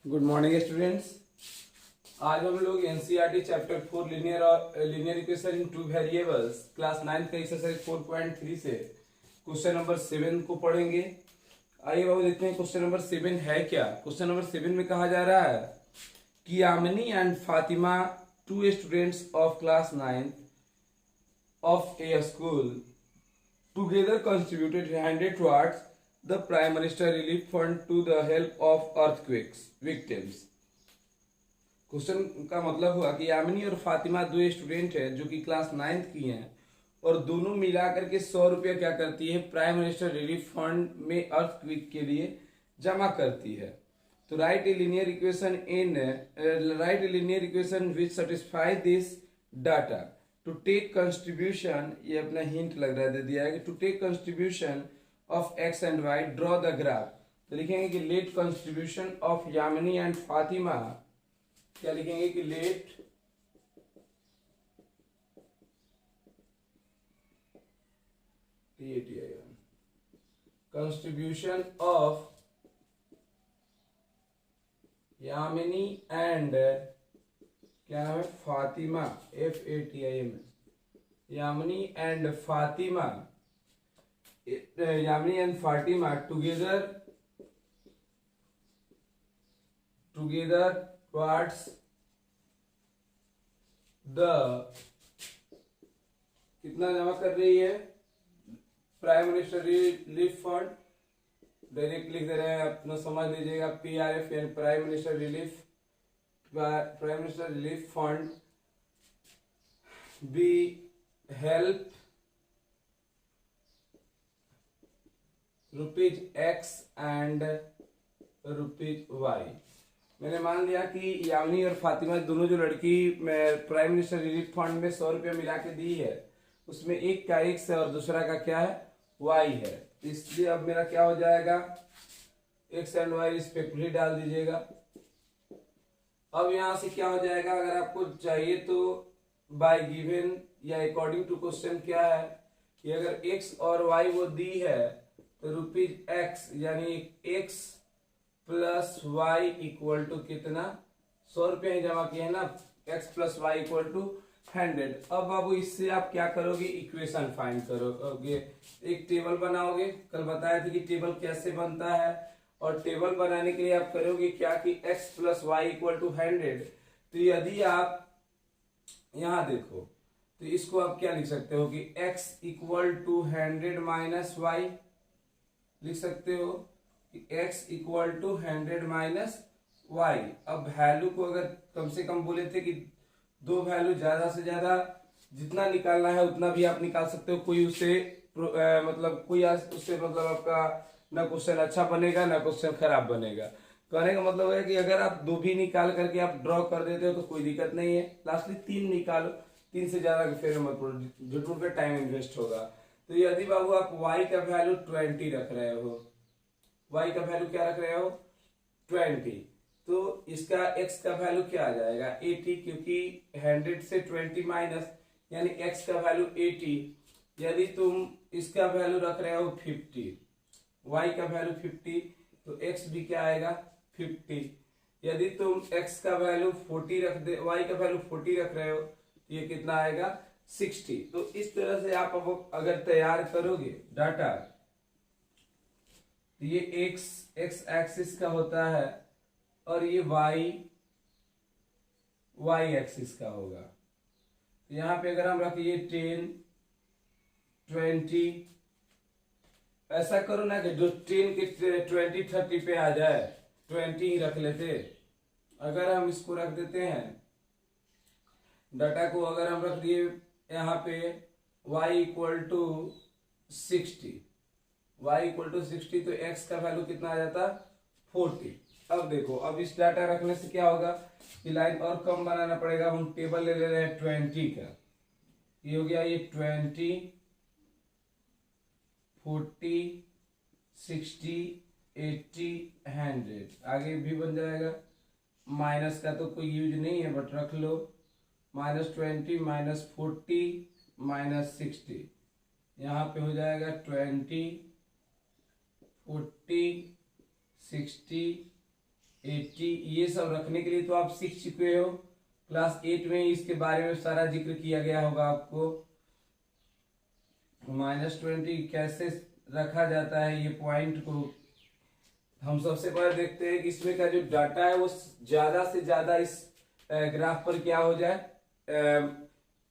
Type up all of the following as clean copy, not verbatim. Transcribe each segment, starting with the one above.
Good morning students. आज हम लोग NCERT chapter 4 linear equation in two variables class 9 का एक्सरसाइज 4.3 से क्वेश्चन नंबर 7 को पढ़ेंगे। आइए बाबू देखते हैं क्वेश्चन नंबर 7 है क्या। क्वेश्चन नंबर 7 में कहा जा रहा है कि Yamini and Fatima, two students of class 9 of a school together contributed 100 towards the Prime Minister Relief Fund to the help of earthquakes victims। Question का मतलब हुआ कि यामिनी और फातिमा दो स्टूडेंट है जो कि क्लास 9th की हैं और दोनों मिलाकर के 100 रुपया क्या करती है, प्राइम मिनिस्टर रिलीफ फंड में अर्थक्वेक के लिए जमा करती है। तो write a linear equation which satisfy this data to take contribution, ये अपना हिंट लग रहा है दे दिया है कि to take contribution of X and Y, draw the graph. तो लिखेंगे कि let contribution of Yamini and Fatima, क्या लिखेंगे कि let contribution of Yamini and क्या नाम है, Fatima, FATIM, Yamini and Fatima, Yamini and Fatima together towards the, कितना जमा कर रही है, prime minister relief fund, direct लिख दे रहे हैं, अपना समझ लीजिएगा, PRF यानी prime minister relief fund be help ₹X and ₹Y। मैंने मान लिया कि यामिनी और फातिमा दोनों जो लड़की प्राइम मिनिस्टर रिलीफ फंड में 100 रुपया मिला के दी है, उसमें एक का X है और दूसरा का क्या है, Y है। इसलिए अब मेरा क्या हो जाएगा, X एंड Y रिस्पेक्टिवली डाल दीजिएगा। अब यहां से क्या हो जाएगा, अगर आपको चाहिए तो बाय गिवन या अकॉर्डिंग टू क्वेश्चन क्या है कि अगर X और Y वो दी है तो ₹X यानी X plus Y equal to कितना, 100 रुपया ही जमा किए है ना, X plus Y equal to 100। अब बाबू इससे आप क्या करोगे, इक्वेशन फाइंड करोगे, एक टेबल बनाओगे। कल बताया था कि टेबल कैसे बनता है, और टेबल बनाने के लिए आप करोगे क्या कि x plus Y equal to 100। तो यदि आप यहां देखो तो इसको आप क्या लिख सकते हो कि x equal to 100 minus Y लिख सकते हो कि x equal to 100 minus Y. अब वैल्यू को अगर कम से कम बोले थे कि दो वैल्यू, ज्यादा से ज्यादा जितना निकालना है उतना भी आप निकाल सकते हो, कोई उससे मतलब आपका ना क्वेश्चन अच्छा बनेगा ना क्वेश्चन खराब बनेगा। कहने का मतलब है कि अगर आप दो भी निकाल करके आप ड्रॉ कर देते हो तो कोई दिक्कत नहीं है, लास्टली 3 निकालो, 3 से ज्यादा के फेर मत पड़ो, झूठ का टाइम इन्वेस्ट होगा। तो यदि बाबू आप y का वैल्यू 20 रख रहे हो, y का वैल्यू क्या रख रहे हो 20, तो इसका x का वैल्यू क्या आ जाएगा 80, क्योंकि 100 से 20 माइनस यानी x का वैल्यू 80। यदि तुम इसका वैल्यू रख रहे हो 50, y का वैल्यू 50, तो x भी क्या आएगा 50। यदि तुम x का वैल्यू 40 रख दे, y का वैल्यू 40 रख रहे हो तो ये कितना आएगा 60। तो इस तरह से आप अब अगर तैयार करोगे डाटा, तो ये x एक्सिस का होता है और ये y एक्सिस का होगा। तो यहां पे अगर हम रखिए 10 20, ऐसा करो ना कि जो 10 के 20 30 पे आ जाए, 20 ही रख लेते। अगर हम इसको रख देते हैं डाटा को, अगर हम रख दिए यहाँ पे y इक्वल टू 60, तो x का वैल्यू कितना आ जाता 40। अब देखो, अब इस डाटा रखने से क्या होगा कि लाइन और कम बनाना पड़ेगा। हम टेबल ले रहे हैं 20 का, ये हो गया, ये 20 40 60 80 100, आगे भी बन जाएगा। माइनस का तो कोई यूज नहीं है बट रख लो, -20 -40 -60, यहाँ पे हो जाएगा 20 40 60 80, ये सब रखने के लिए तो आप सीख चुके हो, क्लास 8 में इसके बारे में सारा जिक्र किया गया होगा आपको। -20 कैसे रखा जाता है, ये पॉइंट को हम सबसे पहले देखते हैं कि इसमें का जो डाटा है वो ज्यादा से ज्यादा इस ग्राफ पर क्या हो जाए,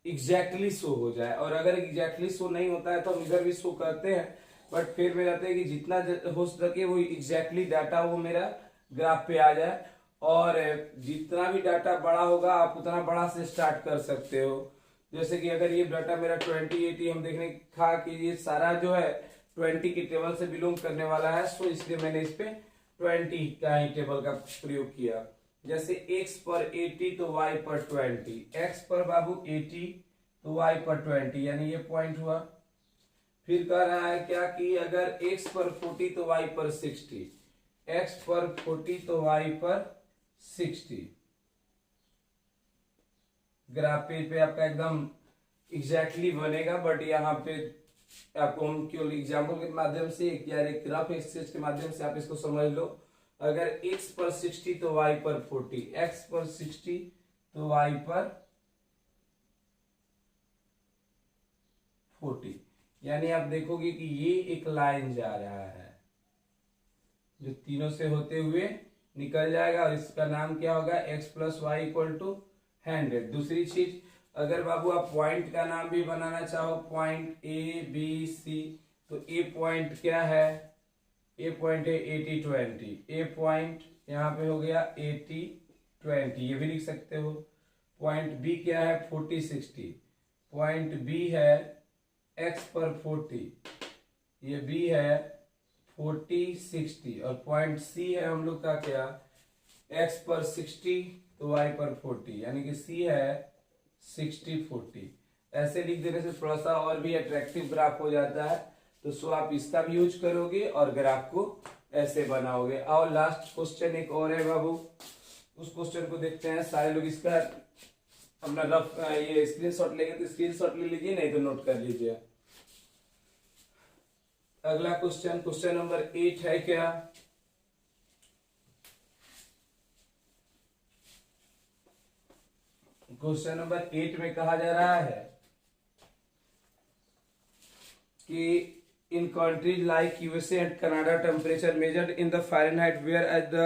एग्जैक्टली शो हो जाए। और अगर एग्जैक्टली शो नहीं होता है तो हम इधर भी शो करते हैं, बट फिर में रहते हैं कि जितना हो सके वो एग्जैक्टली डाटा वो मेरा ग्राफ पे आ जाए। और जितना भी डाटा बड़ा होगा आप उतना बड़ा से स्टार्ट कर सकते हो। जैसे कि अगर ये डाटा मेरा 2080 हम देखने था कि ये सारा जो है 20 की टेबल से बिलोंग करने वाला है, सो इसलिए मैंने इस पे 20 का ही टेबल का प्रयोग किया। जैसे x पर 80 तो y पर 20, x पर बाबू 80 तो y पर 20, यानी ये पॉइंट हुआ। फिर कह रहा है क्या कि अगर x पर 40 तो y पर 60, x पर 40 तो y पर 60। ग्राफ पेज पे आपका एकदम एग्जैक्टली बनेगा, बट यहाँ पे आपको हम केवल एग्जाम्पल के माध्यम से या एक ग्राफ एक्सरसाइज के माध्यम से आप इसको समझ लो। अगर x पर 60 तो y पर 40, x पर 60 तो y पर 40, यानी आप देखोगे कि ये एक लाइन जा रहा है जो तीनों से होते हुए निकल जाएगा, और इसका नाम क्या होगा, x plus Y equal to 100। दूसरी चीज, अगर बाबू आप पॉइंट का नाम भी बनाना चाहो, पॉइंट ए बी सी, तो ए पॉइंट क्या है, ए पॉइंट है 80-20, ए पॉइंट यहाँ पे हो गया 80-20, ये भी लिख सकते हो। पॉइंट बी क्या है 40-60, पॉइंट बी है x पर 40, ये बी है 40-60, और पॉइंट सी है हम लोग का क्या, x पर 60 तो y पर 40, यानी कि सी है 60-40। ऐसे लिख देने से थोड़ा सा और भी अट्रैक्टिव ग्राफ हो जाता है, तो सो आप इसका भी यूज करोगे और ग्राफ को ऐसे बनाओगे। और लास्ट क्वेश्चन एक और है बाबू, उस क्वेश्चन को देखते हैं। सारे लोग इसका अपना रफ ये स्क्रीनशॉट लेंगे तो स्क्रीनशॉट ले लीजिए, नहीं तो नोट कर लीजिए। अगला क्वेश्चन, क्वेश्चन नंबर 8 है क्या, क्वेश्चन नंबर 8 में कहा जा रहा है कि in countries like USA and Canada temperature measured in the Fahrenheit, where at the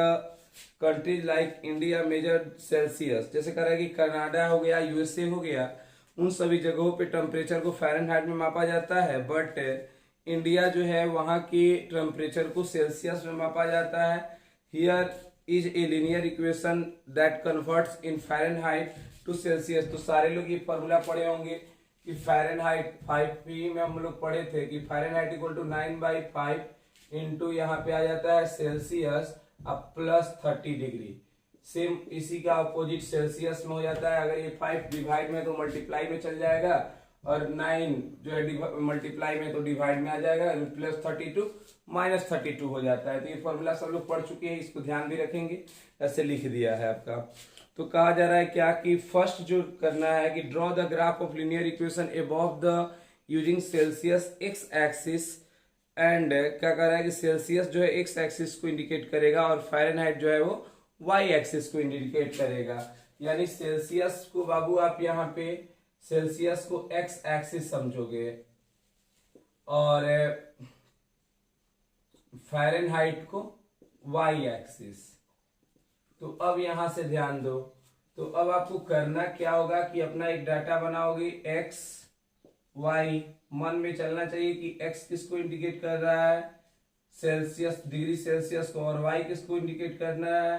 countries like India measured Celsius. जैसे कह रहा है कि कनाडा हो गया, यूएसए हो गया, उन सभी जगहों पे टेम्परेचर को फ़ारेनहाइट में मापा जाता है, बट इंडिया जो है वहाँ की टेम्परेचर को सेल्सियस में मापा जाता है। Here is a linear equation that converts in Fahrenheit to Celsius. तो सारे लोग ये फॉर्मूला पढ़े होंगे कि फ़ारेनहाइट 5P में हम लोग पढ़े थे कि फ़ारेनहाइट इक्वल टू 9/5 इंटू यहाँ पे आ जाता है सेल्सियस अब +30 डिग्री। सेम इसी का अपोजिट सेल्सियस में हो जाता है। अगर ये 5 डिवाइड में तो मल्टीप्लाई में चल जाएगा, और 9 जो है मल्टीप्लाई में तो डिवाइड में आ जाएगा, +32 -32 हो जाता है। तो ये फॉर्मूला सब लोग पढ़ चुके हैं, इसको ध्यान भी रखेंगे, ऐसे लिख दिया है आपका। तो कहा जा रहा है क्या कि फर्स्ट जो करना है कि draw the graph of linear equation above the using Celsius x axis, and क्या कह रहा है कि सेल्सियस जो है एक्स एक्सिस को इंडिकेट करेगा और फ़ारेनहाइट जो है वो वाई एक्सिस को इंडिकेट करेगा। यानी सेल्सियस को बाबू आप यहाँ पे सेल्सियस को एक्स एक्सिस समझोगे और फ़ारेनहाइट को वाई एक्सिस। तो अब यहां से ध्यान दो, तो अब आपको करना क्या होगा कि अपना एक डाटा बनाओगे एक्स वाई, मन में चलना चाहिए कि एक्स किसको इंडिकेट कर रहा है, सेल्सियस डिग्री सेल्सियस को, और वाई किसको इंडिकेट करना है,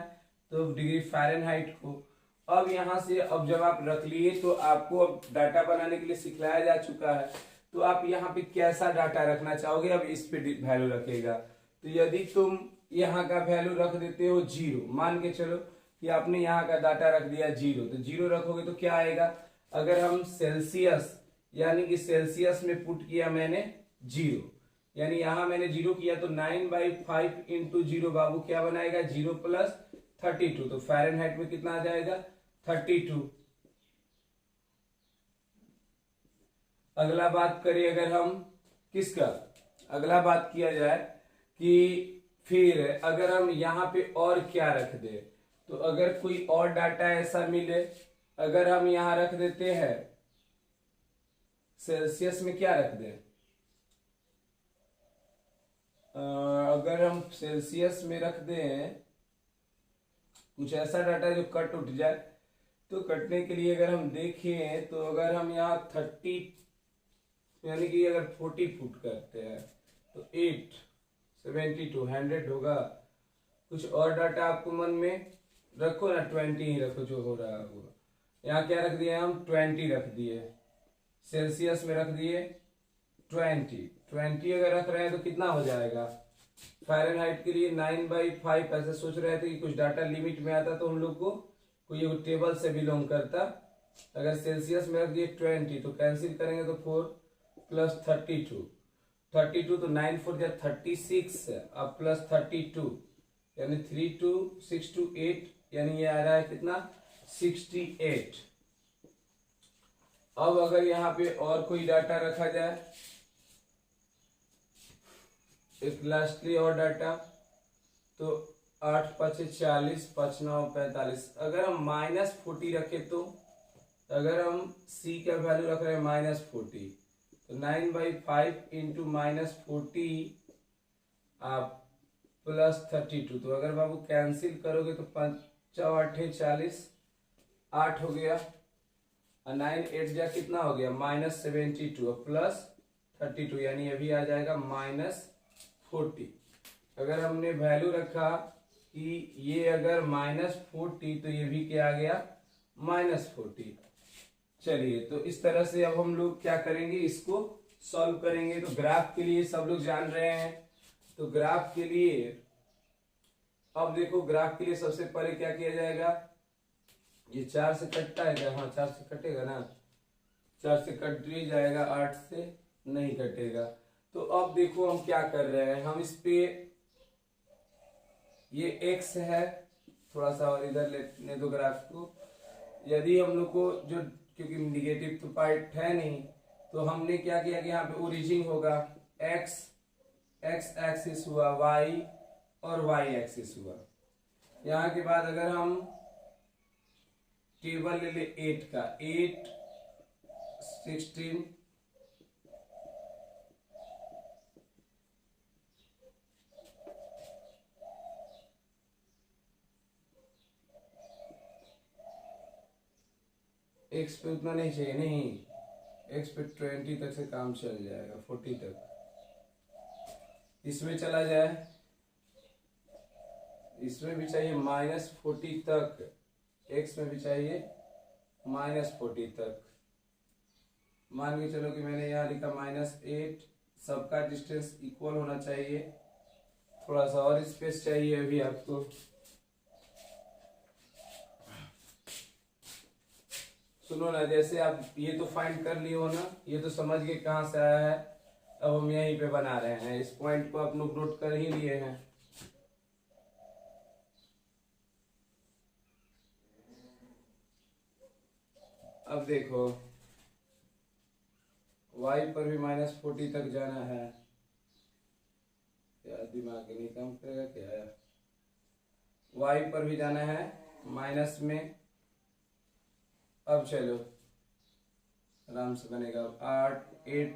तो डिग्री फ़ारेनहाइट को। अब यहां से अब जब आप रख लिए तो आपको अब डाटा बनाने के लिए सिखाया जा चुका है, तो आप यहाँ पे कैसा डाटा रखना चाहोगे, अब इस पे वैल्यू रखेगा। तो यदि तुम यहाँ का वैल्यू रख देते हो 0, मान के चलो कि आपने यहाँ का डाटा रख दिया 0, तो 0 रखोगे तो क्या आएगा, अगर हम सेल्सियस यानी कि सेल्सियस में पुट किया मैंने 0, यानी यहां मैंने 0 किया तो 9/5 इंटू 0 बाबू क्या बनाएगा 0 + 32, तो फ़ारेनहाइट में कितना आ जाएगा 32। अगला बात करें अगर हम किसका, अगला बात किया जाए कि फिर अगर हम यहाँ पे और क्या रख दे, तो अगर कोई और डाटा ऐसा मिले, अगर हम यहाँ रख देते हैं सेल्सियस में, क्या रख दें, अगर हम सेल्सियस में रख दें कुछ ऐसा डाटा जो कट उठ जाए, तो कटने के लिए अगर हम देखें तो अगर हम यहाँ 30 यानी कि अगर 40 फुट करते हैं तो 8 72 100 होगा। कुछ और डाटा आपको मन में रखो ना, 20 ही रखो, जो हो रहा होगा। यहाँ क्या रख दिए हम, 20 रख दिए, सेल्सियस में रख दिए 20 अगर रख रहे हैं तो कितना हो जाएगा, फ़ारेनहाइट के लिए 9/5 ऐसे सोच रहे थे कि कुछ डाटा लिमिट में आता तो हम लोग को कोई टेबल से बिलोंग करता। अगर सेल्सियस में रख दिए 20 तो कैंसिल करेंगे तो 4 + 32 तो 9 4 जा 36, अब प्लस 32 यानी 3 2 6 2 8, यानी ये आ रहा है कितना, 68। अब अगर यहाँ पे और कोई डाटा रखा जाए, एक लास्टली और डाटा, तो 8 5 40 5 9 45, अगर हम -40 रखे तो, अगर हम c का वैल्यू रख रहे हैं -40 तो 9/5 इंटू -40 आप +32, तो अगर बाबू कैंसिल करोगे तो 5 8 40, 8 हो गया, और 9 8 जा कितना हो गया, -72 और +32, यानी ये भी आ जाएगा -40। अगर हमने वैल्यू रखा कि ये अगर -40 तो ये भी क्या आ गया, -40। चलिए, तो इस तरह से अब हम लोग क्या करेंगे, इसको सॉल्व करेंगे। तो ग्राफ के लिए सब लोग जान रहे हैं, तो ग्राफ के लिए अब देखो, ग्राफ के लिए सबसे पहले क्या किया जाएगा, ये 4 से कटता है क्या, हाँ 4 से कटेगा ना, 4 से कट ही जाएगा, 8 से नहीं कटेगा। तो अब देखो हम क्या कर रहे हैं, हम इस पे ये x है, थोड़ा सा और इधर लेने दो ग्राफ को। यदि हम लोग को जो, क्योंकि निगेटिव तो पार्ट है नहीं, तो हमने क्या किया कि यहाँ पे ओरिजिन होगा x एक्सिस हुआ, y और y एक्सिस हुआ। यहाँ के बाद अगर हम टेबल ले ले 8 का, 8 16 x पे उतना नहीं चाहिए, नहीं x पे 20 तक से काम चल जाएगा, 40 तक। इसमें चला जाए, इसमें भी चाहिए -40 तक, x में भी चाहिए -40 तक। मान के चलो कि मैंने यहाँ लिखा -8, सबका डिस्टेंस इक्वल होना चाहिए, थोड़ा सा और स्पेस चाहिए अभी आपको। सुनो ना, जैसे आप ये तो फाइंड कर लिए हो ना, ये तो समझ गए कहाँ से आया है, अब हम यहीं पे बना रहे हैं, इस पॉइंट को आप लोग नोट कर ही लिए हैं। अब देखो y पर भी -40 तक जाना है, क्या दिमाग नहीं काम करेगा क्या है, y पर भी जाना है माइनस में। अब चलो आराम से बनेगा, 8 8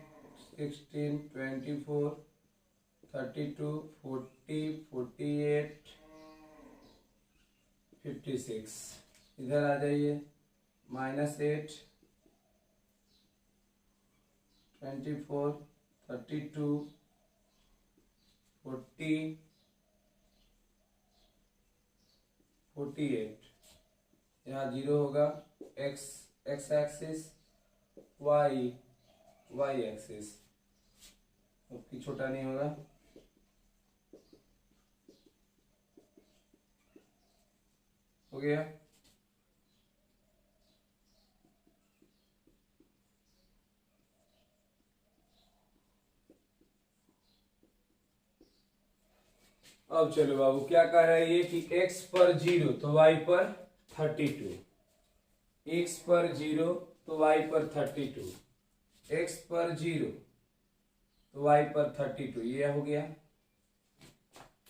16 24 32 40 48 56, इधर आ जाइए, -8 24 32 40 48, यहाँ 0 होगा, x एक्सिस, y एक्सिस, आपकी छोटा नहीं होगा। हो गया, अब चलो बाबू, क्या कह रहा है ये कि x पर 0 तो y पर 32, x पर 0 तो y पर 32, x पर 0 तो y पर 32, ये हो गया।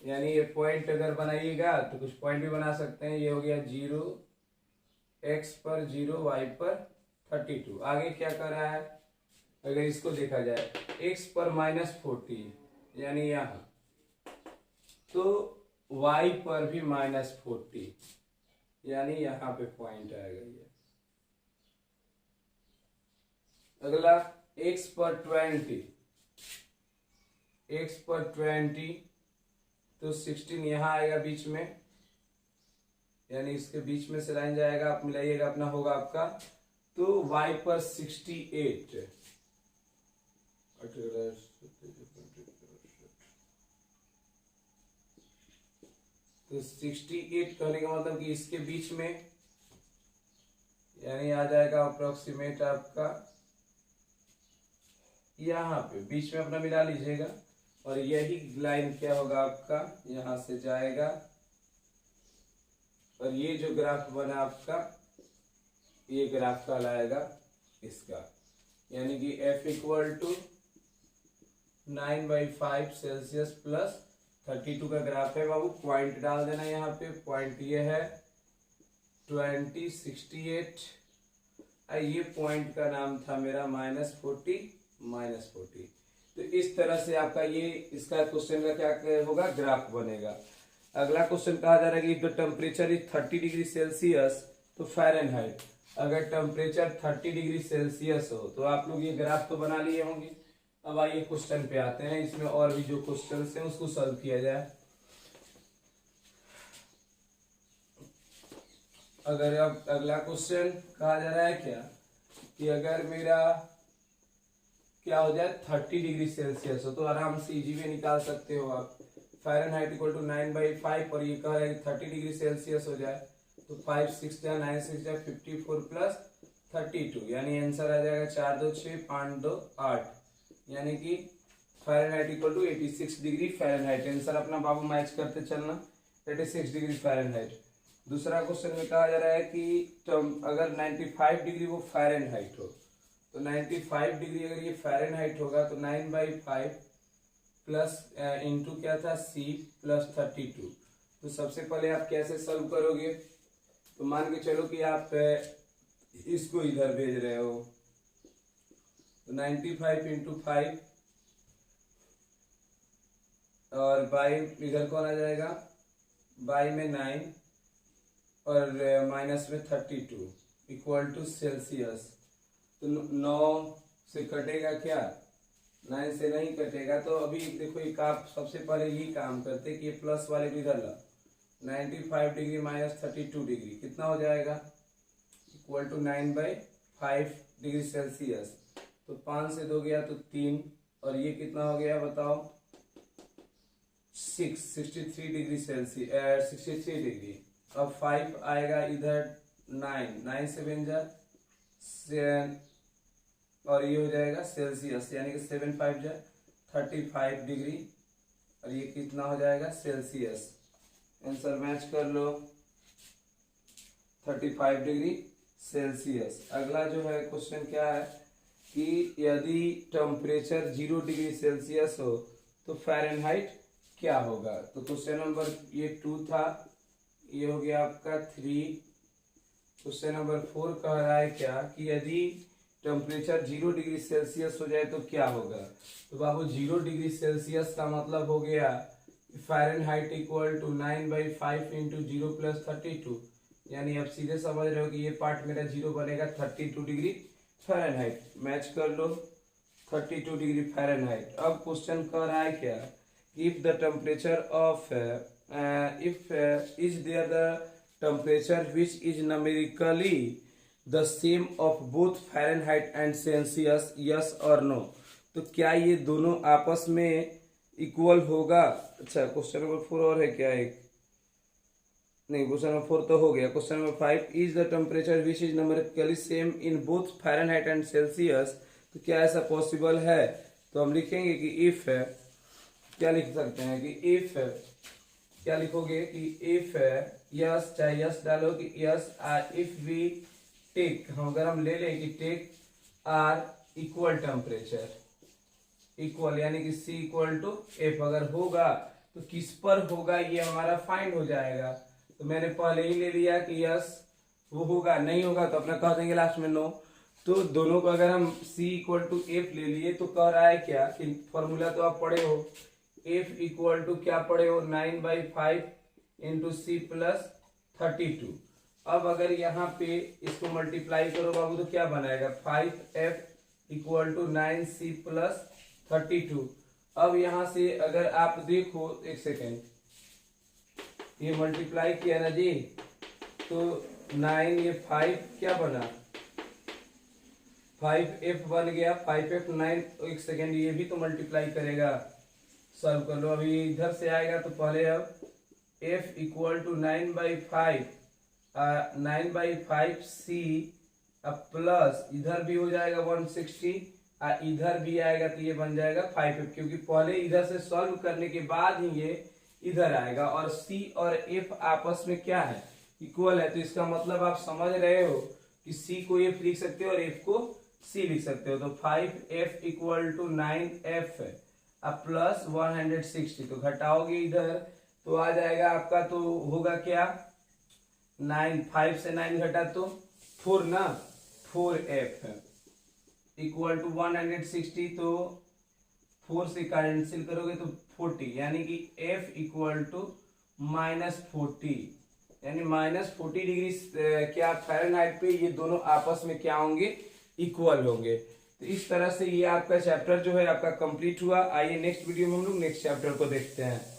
यानी ये पॉइंट अगर बनाइएगा तो कुछ पॉइंट भी बना सकते हैं। ये हो गया 0, x पर 0, y पर 32। आगे क्या कर रहा है, अगर इसको देखा जाए x पर -40 यानी यहाँ, तो y पर भी -40 यानी यहाँ पे पॉइंट आएगा ये। अगला x पर 20 तो 16 यहाँ आएगा बीच में, यानी इसके बीच में से लाइन जाएगा, आप मिलाइएगा अपना, होगा आपका। तो y पर 68 तो 68 कहने का मतलब कि इसके बीच में, यानी आ जाएगा अप्रोक्सीमेट आपका यहाँ पे बीच में, अपना मिला लीजिएगा। और यही लाइन क्या होगा आपका, यहां से जाएगा और ये जो ग्राफ बना आपका, ये ग्राफ कहलाएगा इसका, यानी कि F equal to 9/5 Celsius plus 32 का ग्राफ है बाबू। पॉइंट डाल देना यहाँ पे, पॉइंट ये है 2068। ये पॉइंट का नाम था मेरा -40। तो इस तरह से आपका ये इसका क्वेश्चन का क्या होगा, ग्राफ बनेगा। अगला क्वेश्चन कहा जा रहा है कि if the temperature is 30 degree Celsius तो फ़ारेनहाइट। अगर टेम्परेचर 30 डिग्री सेल्सियस हो तो आप लोग ये ग्राफ तो बना लिए होंगे। अब आइए क्वेश्चन पे आते हैं, इसमें और भी जो क्वेश्चन हैं उसको सॉल्व किया जाए। अगर अब अगला क्वेश्चन कहा जा रहा है क्या कि अगर मेरा क्या हो जाए 30 डिग्री सेल्सियस हो, तो आराम से इजी में निकाल सकते हो आप। फ़ारेनहाइट इक्वल टू 9/5 और ये कह रहा है 30 डिग्री सेल्सियस हो जाए, तो 5 6 जा 9 6 जा 54 प्लस 32, यानी आंसर आ जाएगा 4 2 6 5 2 8, यानी कि Fahrenheit equal to 86 degree Fahrenheit. Answer अपना बाबू मैच करते चलना, 86 डिग्री फ़ारेनहाइट। दूसरा क्वेश्चन में कहा जा रहा है कि अगर 95 डिग्री वो फ़ारेनहाइट हो, तो 95 डिग्री अगर ये फ़ारेनहाइट होगा तो 9/5 प्लस इंटू क्या था C प्लस 32। तो सबसे पहले आप कैसे सॉल्व करोगे, तो मान के चलो कि आप इसको इधर भेज रहे हो, तो 95 इंटू 5 और बाई इधर कौन आ जाएगा, बाई में 9 और माइनस में 32 इक्वल टू सेल्सियस। तो 9 से कटेगा क्या, 9 से नहीं कटेगा। तो अभी देखो एक आप सबसे पहले ये काम करते कि प्लस वाले भी इधर ला, 95 डिग्री माइनस 32 डिग्री कितना हो जाएगा, इक्वल टू 9/5 डिग्री सेल्सियस। तो 5 से 2 गया तो 3, और ये कितना हो गया बताओ, 63 डिग्री सेल्सियस, 63 डिग्री। अब 5 आएगा इधर 9 से बन जा और ये हो जाएगा सेल्सियस, यानी कि 7 5 जा 35 डिग्री, और ये कितना हो जाएगा सेल्सियस। आंसर मैच कर लो, 35 डिग्री सेल्सियस। अगला जो है क्वेश्चन क्या है कि यदि टेम्परेचर 0 डिग्री सेल्सियस हो तो फ़ारेनहाइट क्या होगा। तो क्वेश्चन नंबर ये 2 था, ये हो गया आपका 3। क्वेश्चन नंबर 4 कह रहा है क्या कि यदि टेम्परेचर 0 डिग्री सेल्सियस हो जाए तो क्या होगा। तो बाबू 0 डिग्री सेल्सियस का मतलब हो गया Fahrenheit equal to 9/5 into 0 plus 32, यानी अब सीधे समझ रहे हो कि ये पार्ट मेरा 0 बनेगा 32 डिग्री फ़ारेनहाइट। मैच कर लो 32 डिग्री फ़ारेनहाइट। अब क्वेश्चन कह रहा है क्या, if the temperature of is there the temperature which is numerically the same of both Fahrenheit and Celsius, yes or no। तो क्या ये दोनों आपस में इक्वल होगा। अच्छा क्वेश्चन नंबर 4 और है क्या, एक नहीं, क्वेश्चन नंबर 4 तो हो गया। Question number 5 is the temperature which is numerically same in both Fahrenheit and Celsius. तो क्या ऐसा पॉसिबल है। तो हम लिखेंगे कि इफ, क्या लिख सकते हैं कि इफ, क्या लिखोगे कि इफ यस, चाहे यस डालो कि यस इफ वी टेक, हम अगर हम ले लें कि take R equal temperature equal, यानी कि C इक्वल टू F अगर होगा तो किस पर होगा ये हमारा फाइंड हो जाएगा। तो मैंने पहले ही ले लिया कि यस वो होगा, नहीं होगा तो अपना कह देंगे लास्ट में नो। तो दोनों को अगर हम c इक्वल टू एफ ले लिए तो कह रहा है क्या कि फॉर्मूला तो आप पढ़े हो, f इक्वल टू क्या पढ़े हो 9/5 इंटू सी प्लस 32। अब अगर यहाँ पे इसको मल्टीप्लाई करो बाबू तो क्या बनाएगा 5f equal to 9c plus 32। अब यहाँ से अगर आप देखो एक सेकेंड, ये मल्टीप्लाई किया ना जी तो 9 ये 5 क्या बना 5f बन गया 5f 9। एक सेकेंड ये भी तो मल्टीप्लाई करेगा, सॉल्व कर लो। अभी इधर से आएगा तो पहले अब f equal to 9/5 c plus इधर भी हो जाएगा 160 इधर भी आएगा तो ये बन जाएगा 5f, क्योंकि पहले इधर से सॉल्व करने के बाद ही ये इधर आएगा। और c और f आपस में क्या है इक्वल है, तो इसका मतलब आप समझ रहे हो कि c को f लिख सकते हो और f को c लिख सकते हो। तो 5f equal to 9f plus 160, तो घटाओगे इधर तो आ जाएगा आपका, तो होगा क्या 9, 5 से 9 घटा तो 4 ना, 4f इक्वल टू 160, तो 4 से कैंसिल करोगे तो 40, यानी कि f इक्वल टू -40, यानी -40 डिग्री क्या फ़ारेनहाइट पे ये दोनों आपस में क्या होंगे इक्वल होंगे। तो इस तरह से ये आपका चैप्टर जो है आपका कंप्लीट हुआ। आइए नेक्स्ट वीडियो में हम लोग नेक्स्ट चैप्टर को देखते हैं।